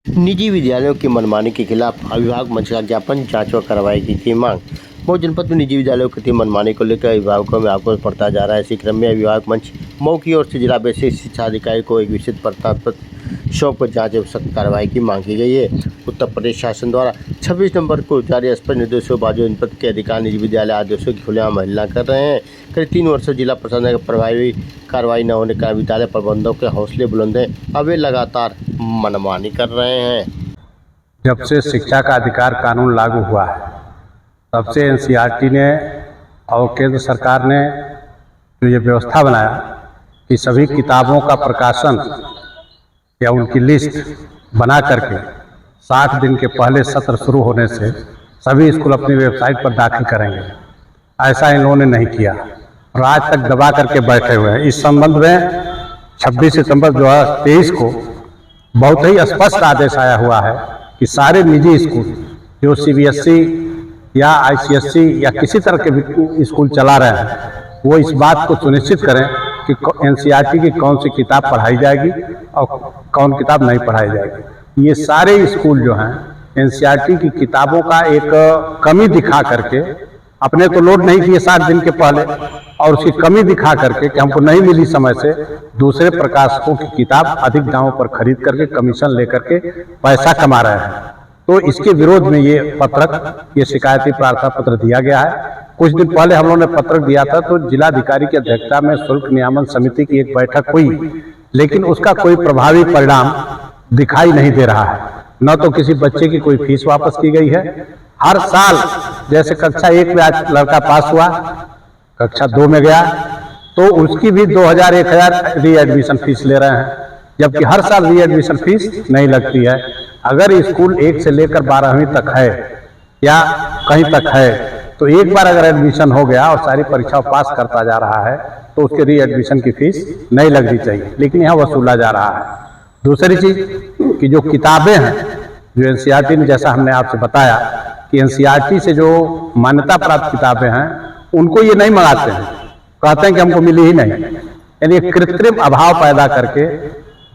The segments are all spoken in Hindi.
निजी विद्यालयों की मनमानी के खिलाफ अभिभावक मंच का ज्ञापन, जांच और कार्रवाई की मांग। मऊ जनपद में निजी विद्यालयों के मनमानी को लेकर अभिभावकों में आक्रोश बढ़ता जा रहा है। इसी क्रम में अभिभावक मंच मऊ की ओर से जिला बेसिक शिक्षा अधिकारी को एक विस्तृत प्रतापपत्र सौंप कर जांच एवं सख्त कार्रवाई की मांग की गई है। उत्तर प्रदेश शासन द्वारा 26 नवंबर को जारी स्पष्ट निर्देशों बावजूद जनपद के अधिकारी निजी विद्यालय आदेशों की खुलेआम अवहेलना कर रहे हैं। करीब 3 वर्षों जिला प्रशासन का प्रभावी कार्रवाई न होने का विद्यालय प्रबंधकों के हौसले बुलंद हैं। अब वे लगातार मनमानी कर रहे हैं। जब से शिक्षा का अधिकार कानून लागू हुआ है तब से एनसीईआरटी ने और केंद्र सरकार ने जो ये व्यवस्था बनाया कि सभी किताबों का प्रकाशन या उनकी लिस्ट बना करके 60 दिन के पहले सत्र शुरू होने से सभी स्कूल अपनी वेबसाइट पर दाखिल करेंगे। ऐसा इन लोगों ने नहीं किया और आज तक दबा करके बैठे हुए हैं। इस संबंध में 26 सितंबर 2023 को बहुत ही स्पष्ट आदेश आया हुआ है कि सारे निजी स्कूल जो सीबीएसई या आईसीएसई या किसी तरह के भी स्कूल चला रहे हैं वो इस बात को सुनिश्चित करें कि एनसीईआरटी की कौन सी किताब पढ़ाई जाएगी और कौन किताब नहीं पढ़ाई जाएगी। ये सारे स्कूल जो हैं एनसीईआरटी की किताबों का एक कमी दिखा करके, अपने तो लोड नहीं किए 60 दिन के पहले, और उसकी कमी दिखा करके कि हमको नहीं मिली समय से, दूसरे प्रकाशकों की किताब अधिक दामों पर खरीद करके कमीशन लेकर के पैसा कमा रहे हैं। तो इसके विरोध में ये पत्रक, ये शिकायती प्रार्थना पत्र दिया गया है। कुछ दिन पहले हम लोगों ने पत्रक दिया था तो जिलाधिकारी की अध्यक्षता में शुल्क नियामन समिति की एक बैठक हुई, लेकिन उसका कोई प्रभावी परिणाम दिखाई नहीं दे रहा है। न तो किसी बच्चे की कोई फीस वापस की गई है। हर साल जैसे कक्षा 1 में आज लड़का पास हुआ, कक्षा 2 में गया तो उसकी भी 2000-1000 री एडमिशन फीस ले रहे हैं, जबकि हर साल री एडमिशन फीस नहीं लगती है। अगर स्कूल 1 से लेकर 12वीं तक है या कहीं तक है तो एक बार अगर एडमिशन हो गया और सारी परीक्षा पास करता जा रहा है तो उसके री एडमिशन की फीस नहीं लगनी चाहिए, लेकिन यहाँ वसूला जा रहा है। दूसरी चीज कि जो किताबें हैं जो एनसीईआरटी ने, जैसा हमने आपसे बताया कि एनसीईआरटी से जो मान्यता प्राप्त किताबें हैं उनको ये नहीं मंगाते हैं, कहते हैं कि हमको मिली ही नहीं। यानी एक कृत्रिम अभाव पैदा करके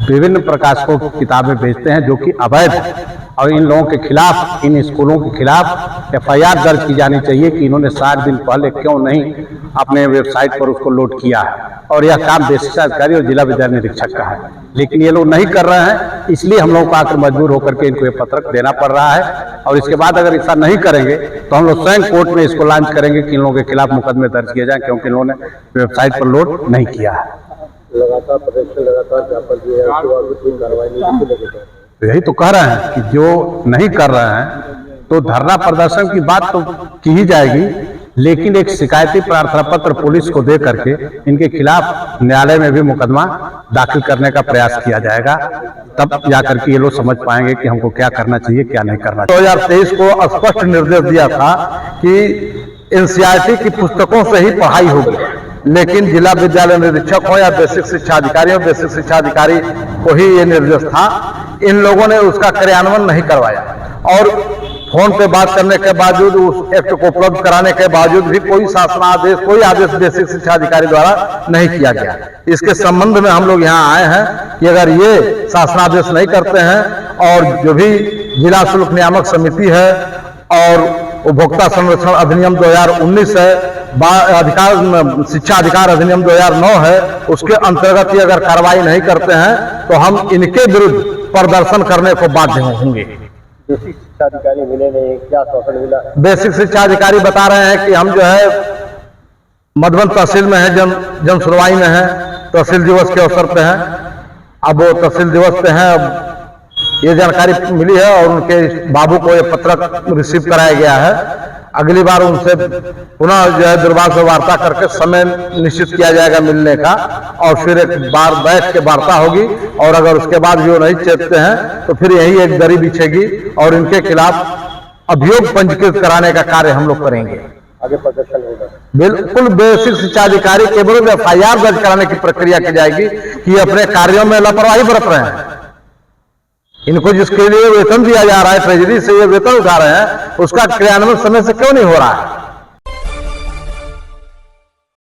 विभिन्न प्रकाशकों की किताबें बेचते हैं जो कि अवैध है। और इन लोगों के खिलाफ, इन स्कूलों के खिलाफ एफआईआर दर्ज की जानी चाहिए कि इन्होंने 60 दिन पहले क्यों नहीं अपने वेबसाइट पर उसको लोड किया है। और यह काम बेसिक अधिकारी और जिला विद्यालय निरीक्षक का है, लेकिन ये लोग नहीं कर रहे हैं, इसलिए हम लोग को आकर मजबूर होकर के इनको ये पत्रक देना पड़ रहा है। और इसके बाद अगर ऐसा नहीं करेंगे तो हम लोग स्वयं कोर्ट में इसको लॉन्च करेंगे कि इन लोगों के खिलाफ मुकदमे दर्ज किए जाए, क्योंकि इन्होंने वेबसाइट पर लोड नहीं किया है। लगातार तो यही तो कह रहे हैं कि जो नहीं कर रहे हैं तो धरना प्रदर्शन की बात तो की ही जाएगी, लेकिन एक शिकायती प्रार्थना पत्र पुलिस को दे करके इनके खिलाफ न्यायालय में भी मुकदमा दाखिल करने का प्रयास किया जाएगा। तब जाकर के ये लोग समझ पाएंगे कि हमको क्या करना चाहिए, क्या नहीं करना चाहिए। 2023 को स्पष्ट निर्देश दिया था कि एनसीईआरटी की पुस्तकों से ही पढ़ाई होगी, लेकिन जिला विद्यालय निरीक्षक हो या बेसिक शिक्षा अधिकारी हो, बेसिक शिक्षा अधिकारी को ही ये निर्देश था। इन लोगों ने उसका क्रियान्वयन नहीं करवाया और फोन पे बात करने के बावजूद, उस एक्ट को उपलब्ध कराने के बावजूद भी कोई शासनादेश, कोई आदेश बेसिक शिक्षा अधिकारी द्वारा नहीं किया गया। इसके संबंध में हम लोग यहाँ आए हैं कि अगर ये शासनादेश नहीं करते हैं और जो भी जिला शुल्क नियामक समिति है और उपभोक्ता संरक्षण अधिनियम 2019 है, अधिकार शिक्षा अधिकार अधिनियम 2009 है, उसके अंतर्गत ये अगर कार्रवाई नहीं करते हैं तो हम इनके विरुद्ध प्रदर्शन करने को बाध्य होंगे। बेसिक शिक्षा अधिकारी मिले नहीं, क्या आश्वासन मिला? बेसिक शिक्षा अधिकारी बता रहे हैं कि हम जो है मधुबन तहसील में है, जन सुनवाई में है, तहसील दिवस के अवसर पे हैं। अब वो तहसील दिवस पे हैं, अब ये जानकारी मिली है और उनके बाबू को ये पत्रक रिसीव कराया गया है। अगली बार उनसे पुनः जो है दूरभाष से वार्ता करके समय निश्चित किया जाएगा मिलने का, और फिर एक बार बैठ के वार्ता होगी। और अगर उसके बाद भी वो नहीं चेतते हैं तो फिर यही एक दरी बिछेगी और इनके खिलाफ अभियोग पंजीकृत कराने का कार्य हम लोग करेंगे। आगे प्रदर्शन होगा। बिल्कुल बेसिक शिक्षा अधिकारी के विरुद्ध एफआईआर दर्ज कराने की प्रक्रिया की जाएगी कि अपने कार्यों में लापरवाही बरत रहे हैं। इनको जिसके लिए वेतन दिया जा रहा है, ट्रेजरी से ये वेतन उठा रहे हैं, उसका क्रियान्वयन समय से क्यों नहीं हो रहा है?